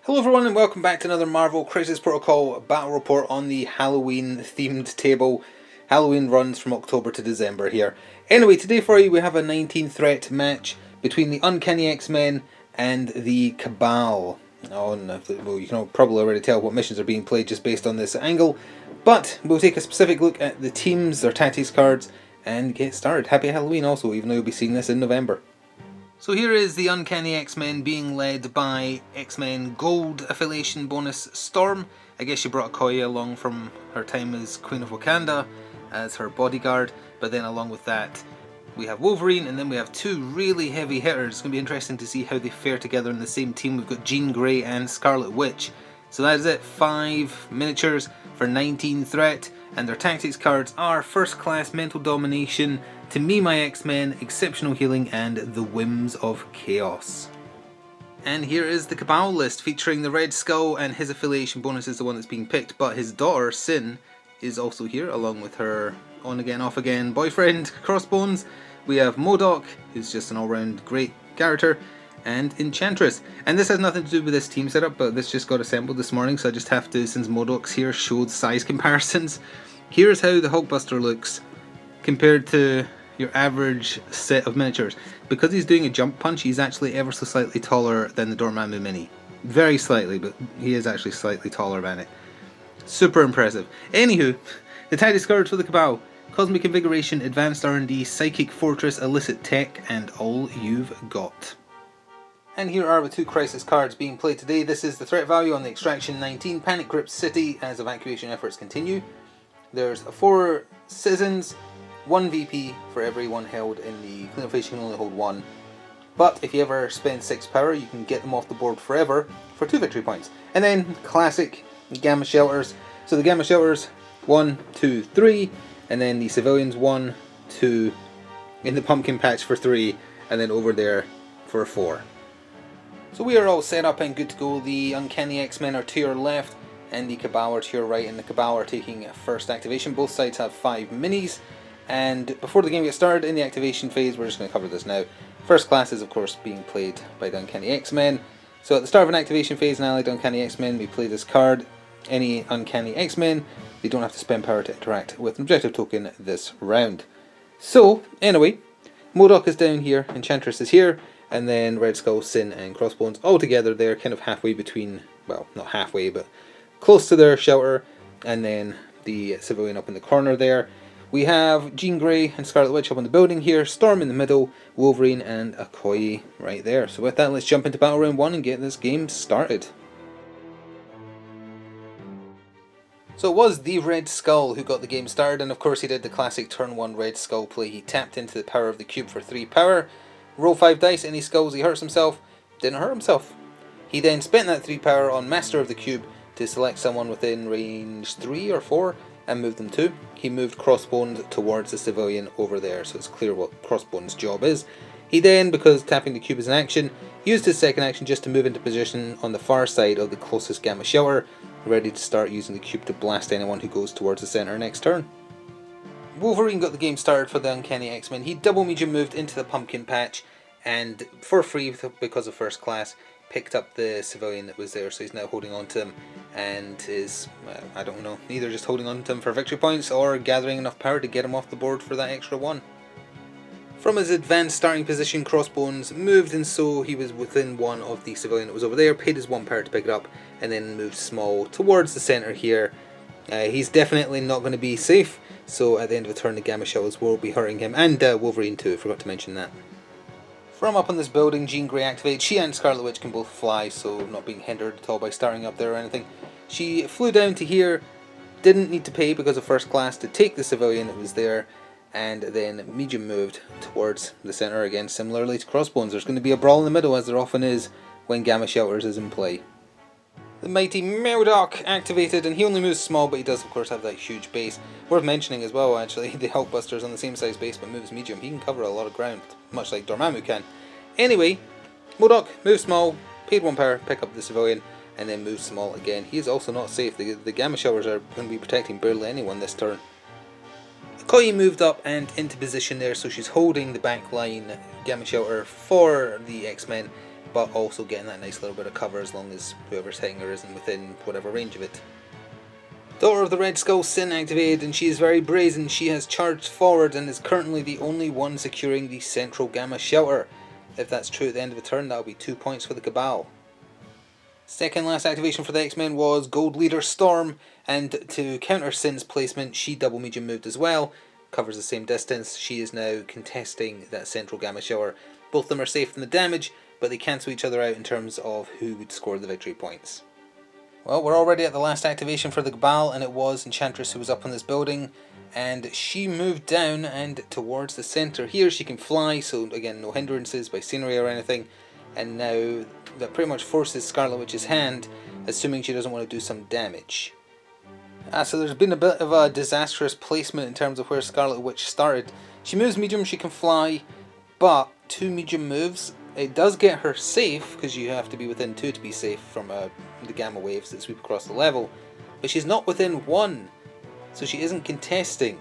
Hello everyone and welcome back to another Marvel Crisis Protocol battle report on the Halloween themed table. Halloween runs from October to December here. Anyway, today for you we have a 19 threat match between the Uncanny X-Men and the Cabal. Oh, no, well, you can probably already tell what missions are being played just based on this angle, but we'll take a specific look at the teams, their tactics cards, and get started. Happy Halloween also, even though you'll be seeing this in November. So here is the Uncanny X-Men being led by X-Men Gold affiliation bonus Storm. I guess she brought Okoye along from her time as Queen of Wakanda as her bodyguard, but then along with that we have Wolverine, and then we have two really heavy hitters. It's going to be interesting to see how they fare together in the same team. We've got Jean Grey and Scarlet Witch. So that is it, 5 miniatures for 19 threat, and their tactics cards are First Class Mental Domination, To Me My X-Men, Exceptional Healing, and The Whims of Chaos. And here is the Cabal list featuring the Red Skull, and his affiliation bonus is the one that's being picked, but his daughter Sin is also here along with her on again off again boyfriend Crossbones. We have MODOK, who's just an all-round great character, and Enchantress. And this has nothing to do with this team setup, but this just got assembled this morning, so I just have to, since MODOK's here, show the size comparisons. Here's how the Hulkbuster looks compared to your average set of miniatures. Because he's doing a jump punch, he's actually ever so slightly taller than the Dormammu Mini. Very slightly, but he is actually slightly taller than it. Super impressive. Anywho, the tactics cards for the Cabal: Cosmic Invigoration, Advanced R&D, Psychic Fortress, Illicit Tech, and All You've Got. And here are the two crisis cards being played today. This is the threat value on the Extraction 19 Panic Grip City as evacuation efforts continue. There's 4 citizens, 1 VP for every one held in the cleanup phase. You can only hold 1. But if you ever spend 6 power, you can get them off the board forever for 2 victory points. And then classic Gamma Shelters. So the Gamma Shelters, 1, 2, 3. And then the civilians, 1, 2, in the pumpkin patch for 3, and then over there for 4. So we are all set up and good to go. The Uncanny X-Men are to your left, and the Cabal are to your right, and the Cabal are taking first activation. Both sides have 5 minis, and before the game gets started in the activation phase, we're just going to cover this now. First class is of course being played by the Uncanny X-Men. So at the start of an activation phase in allied Uncanny X-Men, we play this card. Any Uncanny X-Men, they don't have to spend power to interact with an objective token this round. So, anyway, MODOK is down here, Enchantress is here, and then Red Skull, Sin, and Crossbones all together. They're kind of halfway between, well, not halfway, but close to their shelter, and then the civilian up in the corner there. We have Jean Grey and Scarlet Witch up on the building here, Storm in the middle, Wolverine and Okoye right there. So with that, let's jump into Battle Round 1 and get this game started. So it was the Red Skull who got the game started, and of course he did the classic turn 1 Red Skull play. He tapped into the power of the cube for 3 power, roll 5 dice, any skulls he hurts himself, didn't hurt himself. He then spent that 3 power on Master of the Cube to select someone within range 3 or 4 and move them 2. He moved Crossbones towards the civilian over there, so it's clear what Crossbones' job is. He then, because tapping the cube is an action, used his second action just to move into position on the far side of the closest Gamma Shelter, ready to start using the cube to blast anyone who goes towards the centre next turn. Wolverine got the game started for the Uncanny X-Men. He double medium moved into the pumpkin patch, and for free, because of first class, picked up the civilian that was there, so he's now holding on to him, and is, I don't know, either just holding on to him for victory points or gathering enough power to get him off the board for that extra 1. From his advanced starting position, Crossbones moved, and so he was within 1 of the civilian that was over there, paid his 1 power to pick it up, and then moved small towards the centre here. He's definitely not going to be safe, so at the end of the turn the Gamma Shells will be hurting him, and Wolverine too, forgot to mention that. From up on this building, Jean Grey activated. She and Scarlet Witch can both fly, so not being hindered at all by starting up there or anything. She flew down to here, didn't need to pay because of first class to take the civilian that was there, and then medium moved towards the centre again, similarly to Crossbones. There's going to be a brawl in the middle, as there often is when Gamma Shelters is in play. The mighty MODOK activated, and he only moves small, but he does of course have that huge base. Worth mentioning as well, actually, the Hulkbuster's on the same size base but moves medium. He can cover a lot of ground, much like Dormammu can. Anyway, MODOK moves small, paid 1 power, pick up the civilian, and then moves small again. He is also not safe. The Gamma Shelters are going to be protecting barely anyone this turn. Okoye moved up and into position there, so she's holding the back line Gamma Shelter for the X-Men, but also getting that nice little bit of cover as long as whoever's hitting her isn't within whatever range of it. Daughter of the Red Skull, Sin activated, and she is very brazen. She has charged forward and is currently the only one securing the central Gamma shelter. If that's true at the end of the turn, that'll be 2 points for the Cabal. Second last activation for the X-Men was Gold Leader Storm, and to counter Sin's placement, she double medium moved as well. Covers the same distance. She is now contesting that central Gamma shelter. Both of them are safe from the damage, but they cancel each other out in terms of who would score the victory points. Well, we're already at the last activation for the Cabal, and it was Enchantress who was up on this building, and she moved down and towards the centre. Here she can fly, so again no hindrances by scenery or anything, and now that pretty much forces Scarlet Witch's hand, assuming she doesn't want to do some damage. So there's been a bit of a disastrous placement in terms of where Scarlet Witch started. She moves medium, she can fly, but 2 medium moves, it does get her safe, because you have to be within 2 to be safe from the Gamma waves that sweep across the level, but she's not within 1, so she isn't contesting,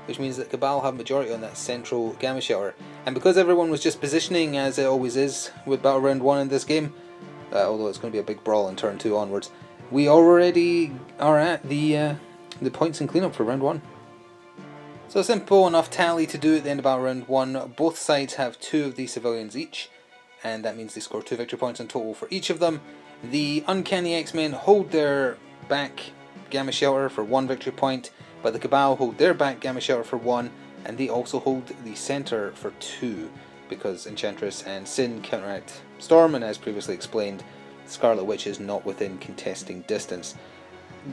which means that Cabal have majority on that central Gamma shelter. And because everyone was just positioning, as it always is with Battle Round 1 in this game, although it's going to be a big brawl in turn 2 onwards, we already are at the points and cleanup for Round 1. So a simple enough tally to do at the end of Battle Round 1. Both sides have 2 of these civilians each, and that means they score 2 victory points in total for each of them. The Uncanny X-Men hold their back Gamma shelter for 1 victory point, but the Cabal hold their back Gamma shelter for 1, and they also hold the centre for 2, because Enchantress and Sin counteract Storm, and as previously explained, Scarlet Witch is not within contesting distance.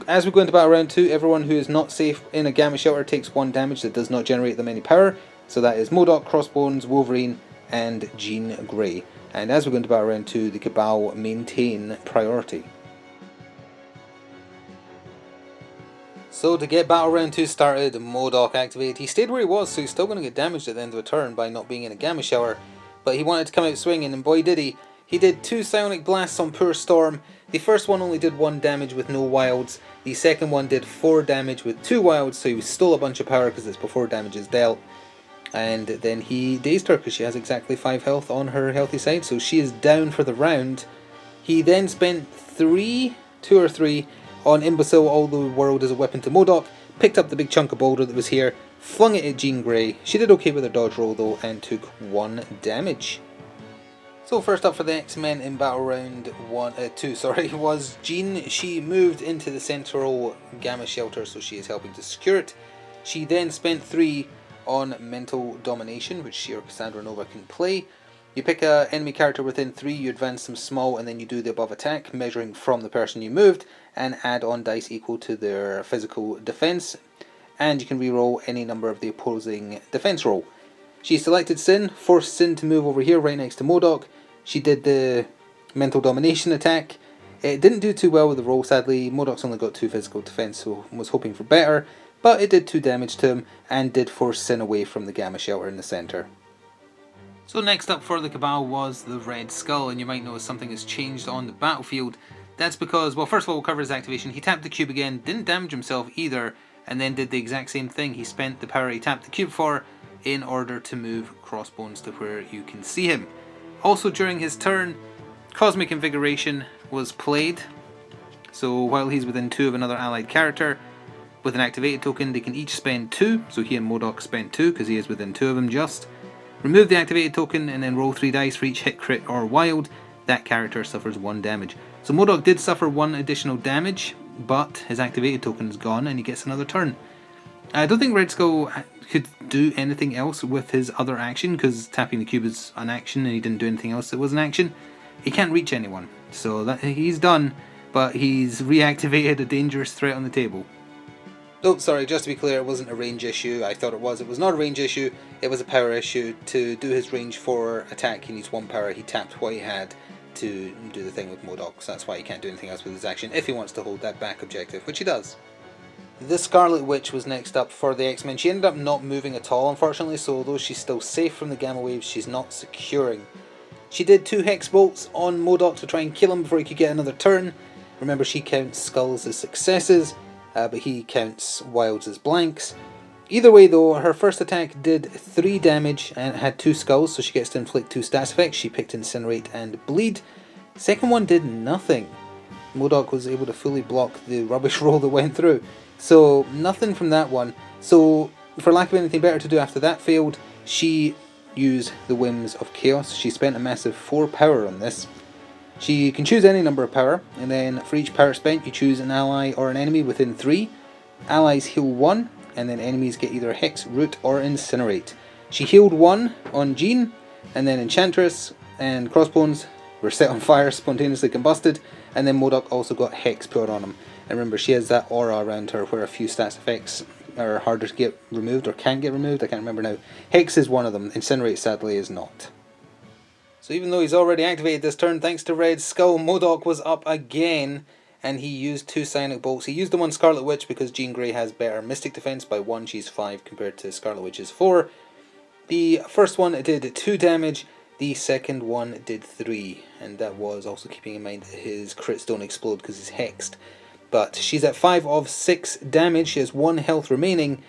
As we go into Battle Round 2, everyone who is not safe in a Gamma shelter takes 1 damage that does not generate them any power, so that is MODOK, Crossbones, Wolverine, and Jean Grey. And as we go into Battle Round 2, the Cabal maintain priority. So to get Battle Round 2 started, MODOK activated. He stayed where he was, so he's still going to get damaged at the end of a turn by not being in a Gamma shelter, but he wanted to come out swinging, and boy did he. He did 2 Psionic Blasts on poor Storm. The first one only did 1 damage with no wilds. The second one did 4 damage with 2 wilds, so he stole a bunch of power because it's before damage is dealt. And then he dazed her because she has exactly 5 health on her healthy side, so she is down for the round. He then spent 2 or 3 on Imbecile, All the World is a Weapon to MODOK, picked up the big chunk of boulder that was here, flung it at Jean Grey. She did okay with her dodge roll though, and took 1 damage. So first up for the X-Men in Battle Round 2 was Jean. She moved into the central Gamma shelter, so she is helping to secure it. She then spent 3 on Mental Domination, which she or Cassandra Nova can play. You pick an enemy character within 3, you advance them small, and then you do the above attack, measuring from the person you moved, and add on dice equal to their physical defense, and you can reroll any number of the opposing defense roll. She selected Sin, forced Sin to move over here right next to MODOK. She did the Mental Domination attack. It didn't do too well with the roll, sadly. MODOK's only got 2 physical defense, so was hoping for better, but it did 2 damage to him, and did force Sin away from the Gamma shelter in the centre. So next up for the Cabal was the Red Skull, and you might notice something has changed on the battlefield. That's because, well, first of all, we'll cover his activation. He tapped the cube again, didn't damage himself either, and then did the exact same thing. He spent the power he tapped the cube for in order to move Crossbones to where you can see him. Also during his turn, Cosmic Invigoration was played, so while he's within 2 of another allied character, with an activated token they can each spend 2, so he and MODOK spent 2 because he is within 2 of them just. Remove the activated token and then roll 3 dice for each hit, crit or wild. That character suffers 1 damage. So MODOK did suffer 1 additional damage, but his activated token is gone and he gets another turn. I don't think Red Skull could do anything else with his other action, because tapping the cube is an action and he didn't do anything else that was an action. He can't reach anyone, so that he's done, but he's reactivated a dangerous threat on the table. Oh, sorry, just to be clear, it wasn't a range issue. I thought it was. It was not a range issue, it was a power issue. To do his range 4 attack, he needs 1 power. He tapped what he had to do the thing with MODOK, so that's why he can't do anything else with his action if he wants to hold that back objective, which he does. The Scarlet Witch was next up for the X-Men. She ended up not moving at all, unfortunately, so although she's still safe from the Gamma waves, she's not securing. She did 2 Hex Bolts on MODOK to try and kill him before he could get another turn. Remember, she counts skulls as successes, but he counts wilds as blanks. Either way though, her first attack did 3 damage and had 2 skulls, so she gets to inflict 2 stats effects. She picked Incinerate and Bleed. Second one did nothing. MODOK was able to fully block the rubbish roll that went through. So nothing from that one. So for lack of anything better to do after that failed, she used the Whims of Chaos. She spent a massive 4 power on this. She can choose any number of power, and then for each power spent you choose an ally or an enemy within 3. Allies heal 1, and then enemies get either Hex, Root or Incinerate. She healed 1 on Jean, and then Enchantress and Crossbones were set on fire, spontaneously combusted, and then MODOK also got Hex put on him. And remember, she has that aura around her where a few stats effects are harder to get removed or can get removed. I can't remember now. Hex is one of them. Incinerate sadly is not. So even though he's already activated this turn, thanks to Red Skull, MODOK was up again, and he used 2 Psionic Bolts. He used them on Scarlet Witch because Jean Grey has better Mystic Defense by 1. She's 5 compared to Scarlet Witch's 4. The first one did 2 damage. The second one did 3, and that was also keeping in mind that his crits don't explode because he's hexed. But she's at 5 of 6 damage. She has 1 health remaining.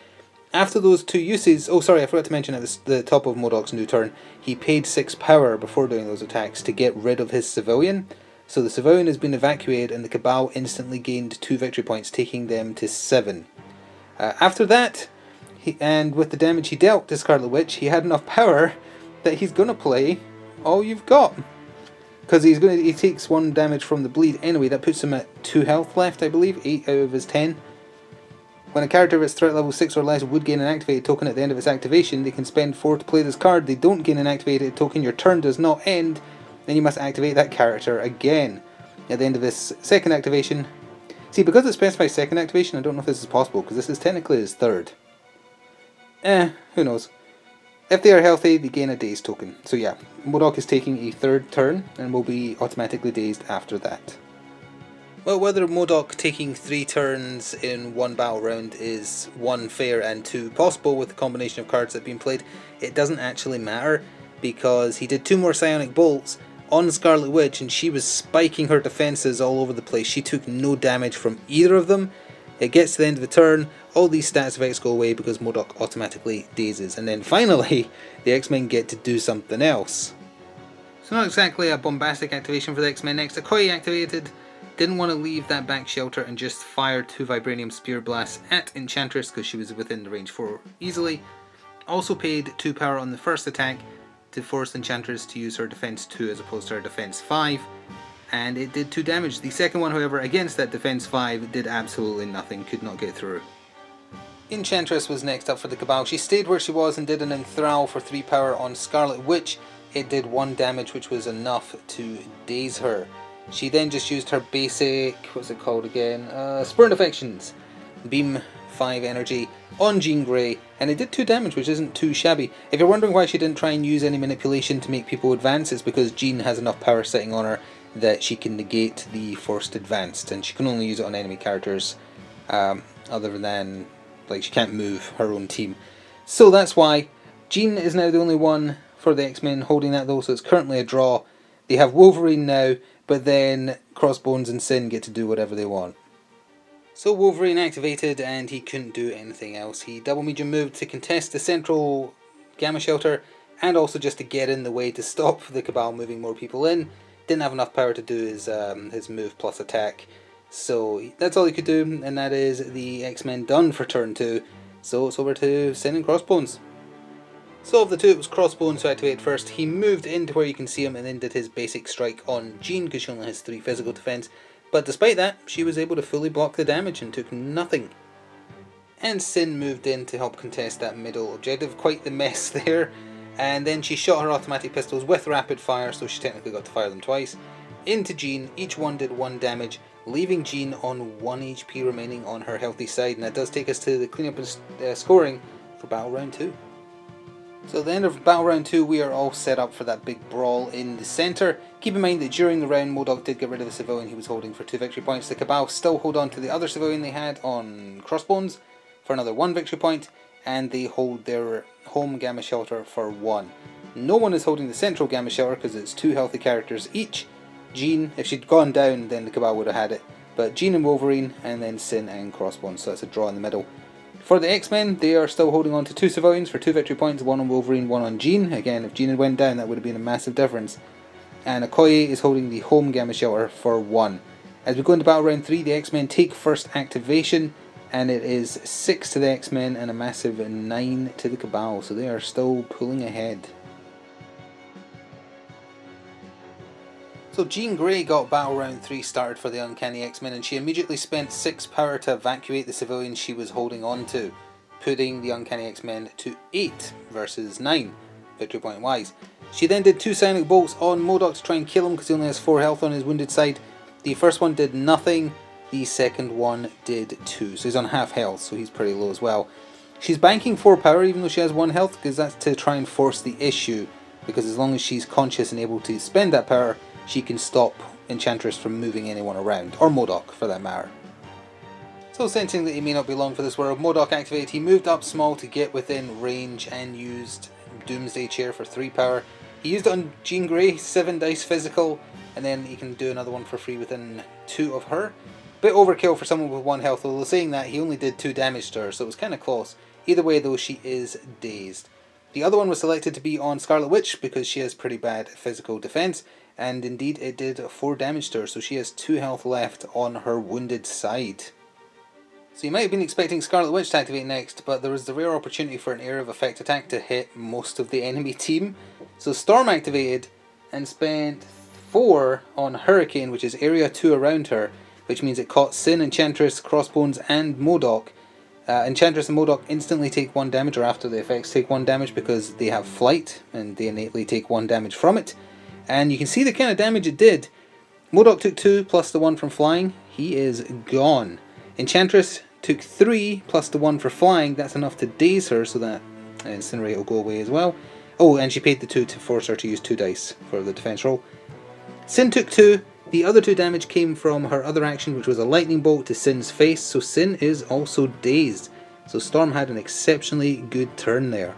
After those 2 uses, oh sorry, I forgot to mention at the top of MODOK's new turn, he paid 6 power before doing those attacks to get rid of his civilian. So the civilian has been evacuated, and the Cabal instantly gained 2 victory points, taking them to 7. After that, and with the damage he dealt to Scarlet Witch, he had enough power that he's going to play All You've Got. Because he takes 1 damage from the bleed anyway. That puts him at 2 health left, I believe, 8 out of his 10. When a character of its threat level 6 or less would gain an activated token at the end of its activation, they can spend 4 to play this card. They don't gain an activated token, your turn does not end, then you must activate that character again. At the end of this second activation, see, because it specifies second activation, I don't know if this is possible, because this is technically his third. Who knows. If they are healthy, they gain a dazed token. So yeah, MODOK is taking a 3rd turn and will be automatically dazed after that. Well, whether MODOK taking 3 turns in 1 battle round is 1 fair and 2 possible with the combination of cards that have been played, it doesn't actually matter, because he did 2 more Psionic Bolts on Scarlet Witch and she was spiking her defences all over the place. She took no damage from either of them. It gets to the end of the turn, all these stats effects go away because MODOK automatically dazes, and then finally the X-Men get to do something else. So not exactly a bombastic activation for the X-Men next. Okoye activated, didn't want to leave that back shelter and just fired 2 Vibranium Spear Blasts at Enchantress because she was within the range 4 easily. Also paid 2 power on the first attack to force Enchantress to use her defense 2 as opposed to her defense 5. And it did 2 damage. The second one, however, against that defense 5, did absolutely nothing, could not get through. Enchantress was next up for the Cabal. She stayed where she was and did an Enthrall for 3 power on Scarlet Witch. It did 1 damage, which was enough to daze her. She then just used her basic, what's it called again? Spurn Affections. Beam 5 energy on Jean Grey, and it did 2 damage, which isn't too shabby. If you're wondering why she didn't try and use any manipulation to make people advance, it's because Jean has enough power sitting on her that she can negate the forced advanced, and she can only use it on enemy characters other than, like, she can't move her own team. So that's why Jean is now the only one for the X-Men holding that though, so it's currently a draw. They have Wolverine now, but then Crossbones and Sin get to do whatever they want. So Wolverine activated and he couldn't do anything else. He double medium moved to contest the central Gamma Shelter and also just to get in the way to stop the Cabal moving more people in. Didn't have enough power to do his move plus attack. So that's all he could do, and that is the X-Men done for turn 2. So it's over to Sin and Crossbones. So of the 2 it was Crossbones who activated first. He moved into where you can see him and then did his basic strike on Jean because she only has 3 physical defense. But despite that, she was able to fully block the damage and took nothing. And Sin moved in to help contest that middle objective. Quite the mess there. And then she shot her automatic pistols with rapid fire, so she technically got to fire them twice, into Jean. Each one did 1 damage, leaving Jean on 1 HP remaining on her healthy side. And that does take us to the cleanup and scoring for Battle Round 2. So at the end of Battle Round 2, we are all set up for that big brawl in the centre. Keep in mind that during the round, MODOK did get rid of the civilian he was holding for 2 victory points. The Cabal still hold on to the other civilian they had on Crossbones for another 1 victory point, and they hold their home Gamma Shelter for 1. No one is holding the central Gamma Shelter because it's 2 healthy characters each. Jean, if she'd gone down, then the Cabal would have had it. But Jean and Wolverine, and then Sin and Crossbones, so it's a draw in the middle. For the X-Men, they are still holding on to 2 civilians for 2 victory points, 1 on Wolverine, 1 on Jean. Again, if Jean had went down, that would have been a massive difference. And Okoye is holding the home Gamma Shelter for 1. As we go into Battle Round 3, the X-Men take first activation, and it is 6 to the X-Men and a massive 9 to the Cabal, so they are still pulling ahead. So Jean Grey got Battle Round 3 started for the Uncanny X-Men, and she immediately spent 6 power to evacuate the civilians she was holding on to, putting the Uncanny X-Men to 8 versus 9, victory point wise. She then did 2 Sonic Bolts on MODOK to try and kill him because he only has 4 health on his wounded side. The first one did nothing, the second one did 2, so he's on half health, so he's pretty low as well. She's banking 4 power even though she has 1 health, because that's to try and force the issue, because as long as she's conscious and able to spend that power, she can stop Enchantress from moving anyone around, or MODOK for that matter. So sensing that he may not be long for this world, MODOK activated, he moved up small to get within range and used Doomsday Chair for 3 power. He used it on Jean Grey, 7 dice physical, and then he can do another one for free within 2 of her. Bit overkill for someone with 1 health, although saying that, he only did 2 damage to her, so it was kind of close. Either way though, she is dazed. The other one was selected to be on Scarlet Witch because she has pretty bad physical defense, and indeed it did 4 damage to her, so she has 2 health left on her wounded side. So you might have been expecting Scarlet Witch to activate next, but there was the rare opportunity for an area of effect attack to hit most of the enemy team. So Storm activated and spent 4 on Hurricane, which is area 2 around her, which means it caught Sin, Enchantress, Crossbones and MODOK. Enchantress and MODOK instantly take 1 damage, or after the effects take 1 damage, because they have flight and they innately take 1 damage from it. And you can see the kind of damage it did. MODOK took 2 plus the 1 from flying. He is gone. Enchantress took 3 plus the 1 for flying. That's enough to daze her, so that Incinerate will go away as well. Oh, and she paid the 2 to force her to use 2 dice for the defense roll. Sin took 2. The other 2 damage came from her other action, which was a lightning bolt to Sin's face, so Sin is also dazed. So Storm had an exceptionally good turn there.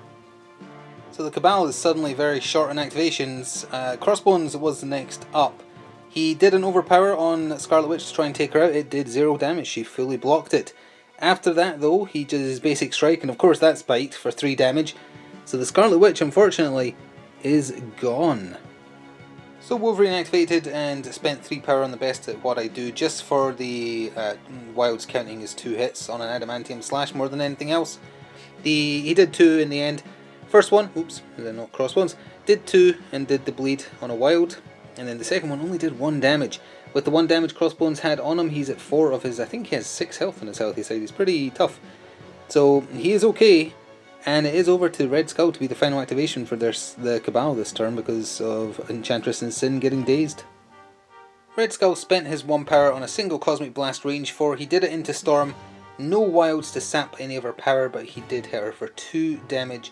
So the Cabal is suddenly very short on activations. Crossbones was the next up. He did an overpower on Scarlet Witch to try and take her out. It did 0 damage, she fully blocked it. After that though, he did his basic strike, and of course that's bite for 3 damage. So the Scarlet Witch, unfortunately, is gone. So Wolverine activated and spent 3 power on the best at what I do, just for the wilds counting as 2 hits on an adamantium slash more than anything else. He did 2 in the end. First one, oops, they're not crossbones, did 2 and did the bleed on a wild, and then the second one only did 1 damage. With the 1 damage Crossbones had on him, he's at 4 of his, I think he has 6 health on his healthy side, he's pretty tough. So he is okay, and it is over to Red Skull to be the final activation for the Cabal this turn because of Enchantress and Sin getting dazed. Red Skull spent his 1 power on a single Cosmic Blast range 4, he did it into Storm, no wilds to sap any of her power, but he did hit her for 2 damage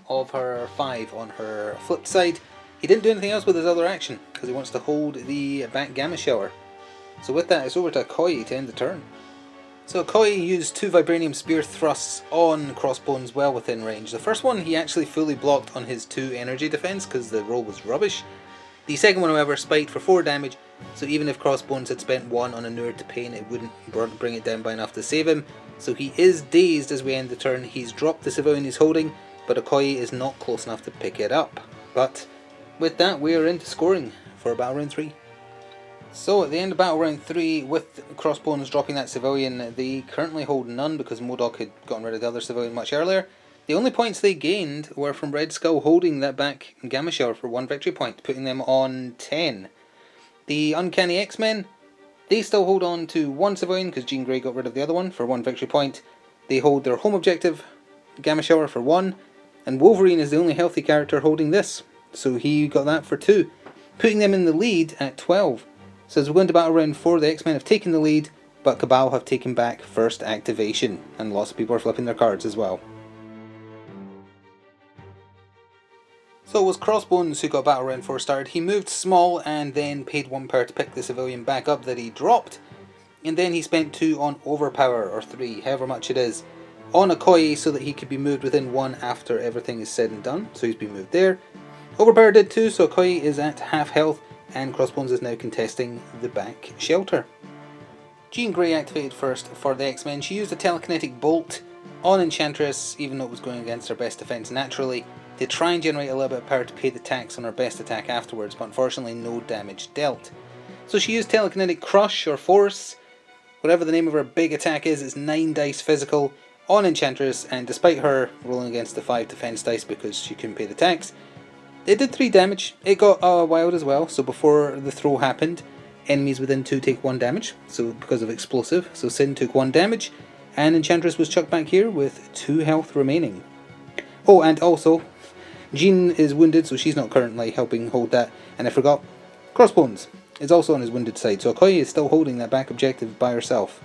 of her 5 on her flip side. He didn't do anything else with his other action because he wants to hold the back Gamma Shower. So with that, it's over to Okoye to end the turn. So Okoye used 2 Vibranium Spear Thrusts on Crossbones well within range. The first one he actually fully blocked on his 2 energy defense because the roll was rubbish. The second one however spiked for 4 damage, so even if Crossbones had spent 1 on Inured to Pain, it wouldn't bring it down by enough to save him. So he is dazed as we end the turn. He's dropped the civilian he's holding, but Okoye is not close enough to pick it up. But with that, we are into scoring for Battle Round 3. So at the end of Battle Round 3, with Crossbones dropping that civilian, they currently hold none because MODOK had gotten rid of the other civilian much earlier. The only points they gained were from Red Skull holding that back Gamma Shower for 1 victory point, putting them on 10. The Uncanny X-Men, they still hold on to 1 civilian because Jean Grey got rid of the other one for 1 victory point. They hold their home objective, Gamma Shower, for 1. And Wolverine is the only healthy character holding this, so he got that for 2, putting them in the lead at 12. So as we go into Battle Round 4, the X-Men have taken the lead, but Cabal have taken back first activation, and lots of people are flipping their cards as well. So it was Crossbones who got Battle Round 4 started. He moved small and then paid 1 power to pick the civilian back up that he dropped, and then he spent 2 on Overpower, or 3, however much it is, on Okoye so that he could be moved within 1 after everything is said and done, so he's been moved there. Overpower did 2, so Okoye is at half health, and Crossbones is now contesting the back shelter. Jean Grey activated first for the X-Men. She used a telekinetic bolt On Enchantress, even though it was going against her best defense naturally, they try and generate a little bit of power to pay the tax on her best attack afterwards, but unfortunately no damage dealt. So she used Telekinetic Crush or Force, whatever the name of her big attack is. It's 9 dice physical on Enchantress, and despite her rolling against the 5 defense dice because she couldn't pay the tax, it did 3 damage. It got wild as well, so before the throw happened, enemies within 2 take 1 damage, so because of explosive, so Sin took 1 damage, and Enchantress was chucked back here with 2 health remaining. Oh, and also, Jean is wounded, so she's not currently helping hold that, and I forgot, Crossbones is also on his wounded side, so Okoye is still holding that back objective by herself.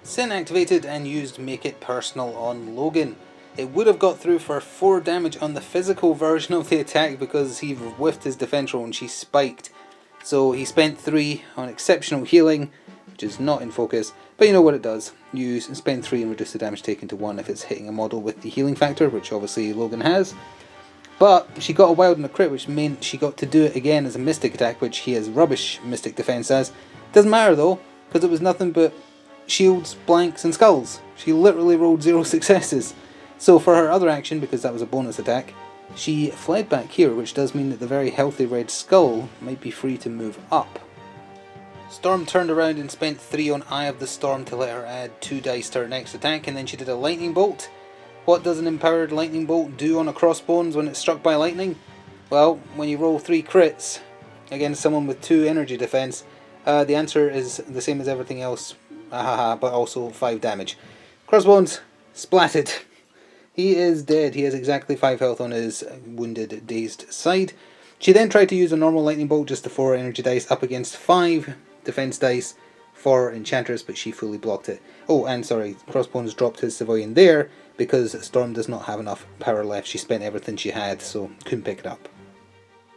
Sin activated and used Make It Personal on Logan. It would have got through for 4 damage on the physical version of the attack because he whiffed his defense roll and she spiked. So he spent 3 on exceptional healing, which is not in focus, but you know what it does. You spend 3 and reduce the damage taken to 1 if it's hitting a model with the healing factor, which obviously Logan has. But she got a wild and a crit, which meant she got to do it again as a mystic attack, which he has rubbish mystic defense as. Doesn't matter though, because it was nothing but shields, blanks and skulls. She literally rolled 0 successes. So for her other action, because that was a bonus attack, she fled back here, which does mean that the very healthy red skull might be free to move up. Storm turned around and spent 3 on Eye of the Storm to let her add 2 dice to her next attack, and then she did a lightning bolt. What does an empowered lightning bolt do on a crossbones when it's struck by lightning? Well, when you roll 3 crits against someone with 2 energy defense, the answer is the same as everything else, but also 5 damage. Crossbones splatted. He is dead. He has exactly 5 health on his wounded, dazed side. She then tried to use a normal lightning bolt, just the 4 energy dice, up against 5 defense dice for Enchantress, but she fully blocked it. Oh, and sorry, Crossbones dropped his civilian there because Storm does not have enough power left. She spent everything she had, so couldn't pick it up.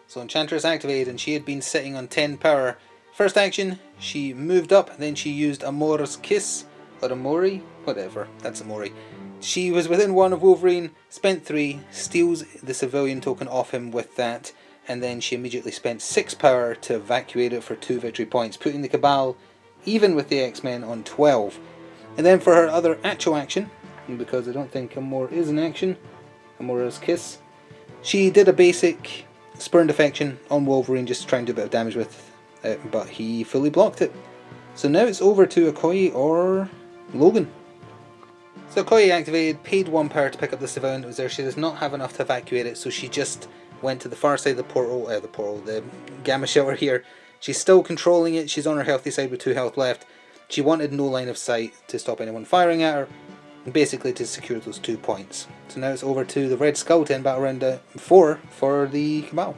So Enchantress activated, and she had been sitting on 10 power. First action, she moved up, then she used Amor's Kiss, or Amori, whatever, that's Amori. She was within 1 of Wolverine, spent 3, steals the civilian token off him with that, and then she immediately spent 6 power to evacuate it for 2 victory points, putting the Cabal even with the X-Men on 12. And then for her other actual action, because I don't think Amor is an action, Amor's Kiss, she did a basic Spurned Affection on Wolverine just to try and do a bit of damage with it, but he fully blocked it. So now it's over to Okoye or Logan. So Okoye activated, paid 1 power to pick up the civilian that was there. She does not have enough to evacuate it, so she just went to the far side of the portal, the gamma shelter here. She's still controlling it. She's on her healthy side with 2 health left. She wanted no line of sight to stop anyone firing at her, and basically to secure those 2 points. So now it's over to the Red Skull to end battle round 4 for the Cabal.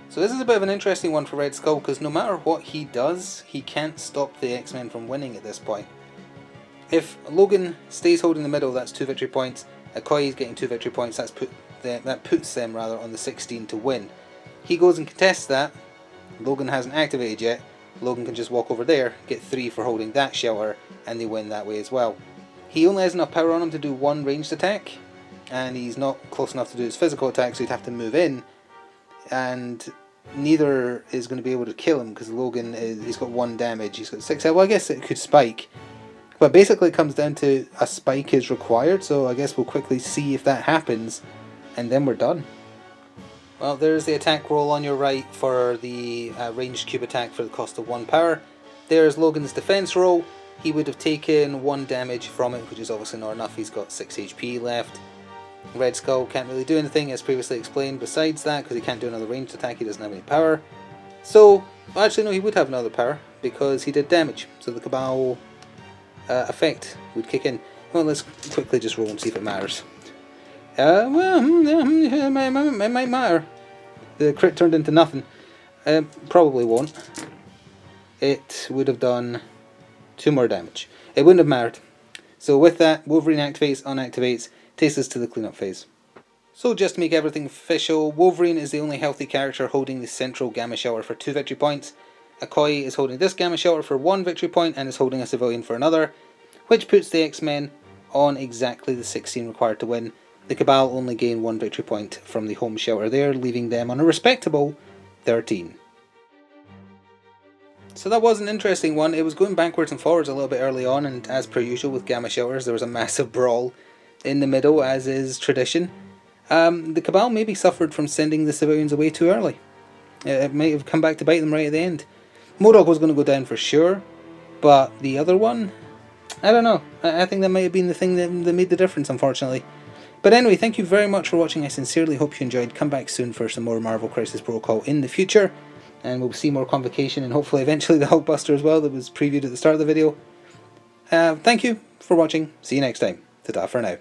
So this is a bit of an interesting one for Red Skull, because no matter what he does, he can't stop the X-Men from winning at this point. If Logan stays holding the middle, that's 2 victory points. Okoye's getting 2 victory points. That puts them on the 16 to win. He goes and contests that. Logan hasn't activated yet. Logan can just walk over there, get 3 for holding that shelter, and they win that way as well. He only has enough power on him to do 1 ranged attack, and he's not close enough to do his physical attack, so he'd have to move in. And neither is going to be able to kill him because Logan he's got 1 damage. He's got 6 health. Well, I guess it could spike. But basically it comes down to a spike is required, so I guess we'll quickly see if that happens, and then we're done. Well, there's the attack roll on your right for the ranged cube attack for the cost of 1 power. There's Logan's defense roll. He would have taken 1 damage from it, which is obviously not enough. He's got 6 HP left. Red Skull can't really do anything, as previously explained, besides that, because he can't do another ranged attack. He doesn't have any power. So, actually no, he would have another power, because he did damage. So the Cabal effect would kick in. Well, let's quickly just roll and see if it matters. It might matter. The crit turned into nothing. Probably won't. It would have done 2 more damage. It wouldn't have mattered. So with that, Wolverine activates, unactivates, takes us to the cleanup phase. So just to make everything official, Wolverine is the only healthy character holding the central gamma shelter for 2 victory points. Okoye is holding this gamma shelter for 1 victory point and is holding a civilian for another, which puts the X-Men on exactly the 16 required to win. The Cabal only gain 1 victory point from the home shelter there, leaving them on a respectable 13. So that was an interesting one. It was going backwards and forwards a little bit early on, and as per usual with Gamma Shelters, there was a massive brawl in the middle, as is tradition. The Cabal maybe suffered from sending the civilians away too early. It might have come back to bite them right at the end. MODOK was going to go down for sure, but the other one, I don't know. I think that might have been the thing that made the difference, unfortunately. But anyway, thank you very much for watching. I sincerely hope you enjoyed. Come back soon for some more Marvel Crisis Protocol in the future, and we'll see more Convocation and hopefully eventually the Hulkbuster as well that was previewed at the start of the video. Thank you for watching. See you next time. Ta-ta for now.